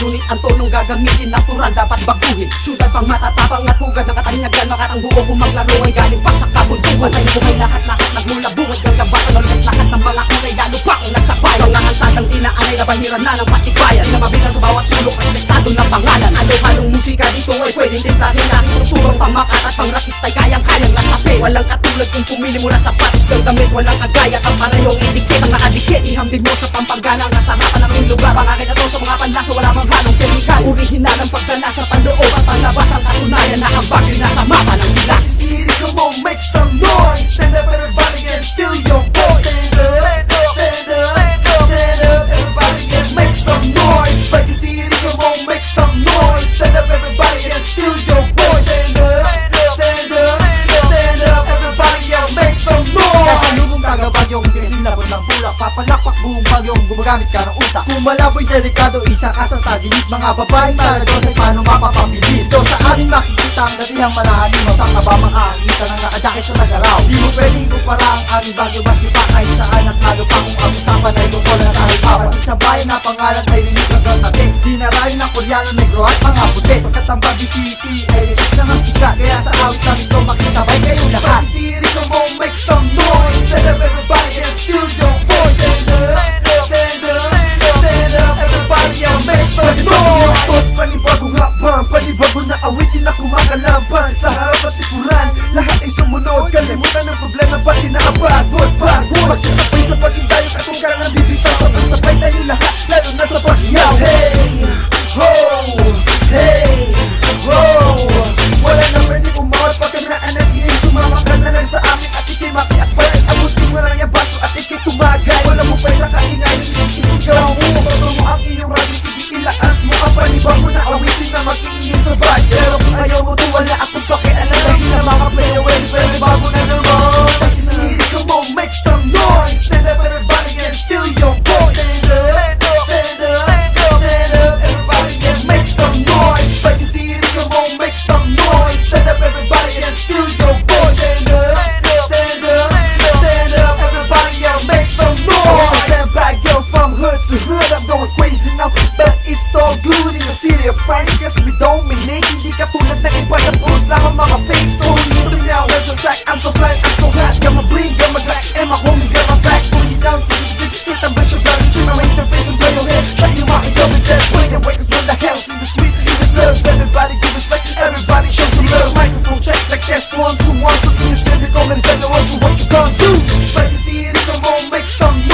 ngunit ang tonong gagamitin natural dapat baguhin. Syudad pang matatapang at hugad ng katanyagan, makatang buo kung maglaro ay galing pa sa kabundukan. Ay buhay lahat-lahat nagmula bungad kang labasan, ulit lahat ng mga kulay lalo pa kung nagsabay. Mga kalsadang dinaanay nabahiran na ng patibayan, di na mabilang sa bawat sulok, respektado na pangalan. Halo-halong musika dito ay pwedeng timplahin, kahit tuturong pamakat at pangrakist ay kayang-kayang nasapin. Walang katulad kung pumili mula sa patis ng damit, walang kagaya kang parehong etikit ang nakadikit. Ihambing mo sa pampagana ang nasarapan ng iyong lugar. Pangakit na to sa mga panlasa, wala mang halong kemikal. Orihinal ang pagdala sa panloob at panlabas ang katunayan na ang bagyo'y nasa mapa ng bilas. City, come on, make some noise. Stand up everybody and feel your voice. Stand up, stand up, stand up everybody and make some noise. Vegas City, come on, make some noise. Stand up everybody and feel your voice. Stand up, stand up, stand up everybody and make some noise. Kasalubong tagabagyong sinabot ng bulak, papalakpak buong bagyong gumagamit ka ng utak. Kung malaboy delikado, isa ka sa taginit. Mga babaeng parados ay paano mapapabilis. Ito sa amin makikita ang datihang malahanin mo. Saan ka ba makakita ng nakajakit sa tagaraw? Di mo pwedeng kumpara ang aming bagyo, maski pa kahit saan at lalo pa kung ang usapan ay tungkol na sa hibawan. Isang bayan na pangalan ay rinig kagatate, dinarayo ng Koreano, negro at mga puti. Pagkat ang Baguio City ay rinis na ng sikat, kaya sa awit lang ito makisabay kayong lahat. Vegas City, come on, make some noise. Stand up everybody and feel your voice. Stand up, stand up, stand up everybody and make some noise. Panibagong hakbang, panibago na awitin na kumakalaban. Sa harap at likuran, lahat ay sumunod. Kalimutan ng problema, pati na abagod. Magkasabay sa pag-indayo at kung kailangan bibitaw, sabay-sabay tayo lahat, lalo na sa paghiyaw. Hey, ho, hey, ho. Wala na pwedeng umawat pag kameraan ng inis. Sumama ka na lang sa amin at ikay makiakbay. Abutin mo lang yung baso at ikay tumagay. Wala mo pa sa kaingay, isigaw mo. Todo mo ang iyong radyo, sige ilaas mo. Ang panibago na awitin na mag-iingay sabay. Pero kung ayaw mo to, wala akong pakialam. Dahil na mga players, pero bago na naman. Vegas City, come on, make some noise. Stand up everybody and feel your voice. Stand up, stand up, stand up everybody and make some noise. Vegas City, come on, make some noise. Stand up everybody and feel your voice. Stand up, stand up, stand up everybody and make some noise. Stand back, yo, from hood to hood, I'm going crazy now, but it's all good in the city of Christ. Yes, we dominate, hindi katulad ng iba na puros lang ang mga face. So listen to me now, let's attack. I'm so fly, I'm so hot, got my bling, got my black, and my homies got my back. Pulling you down, sit and brush your blood, trim my interface and blow your head. Shut your mouth and go with that, play the workers with the house in the streets, in the clubs. Everybody give respect, everybody show some love. Microphone check like that's one, so in this lyrical, man, it's like the one, so what you gonna do? Vegas City, come on, make some noise.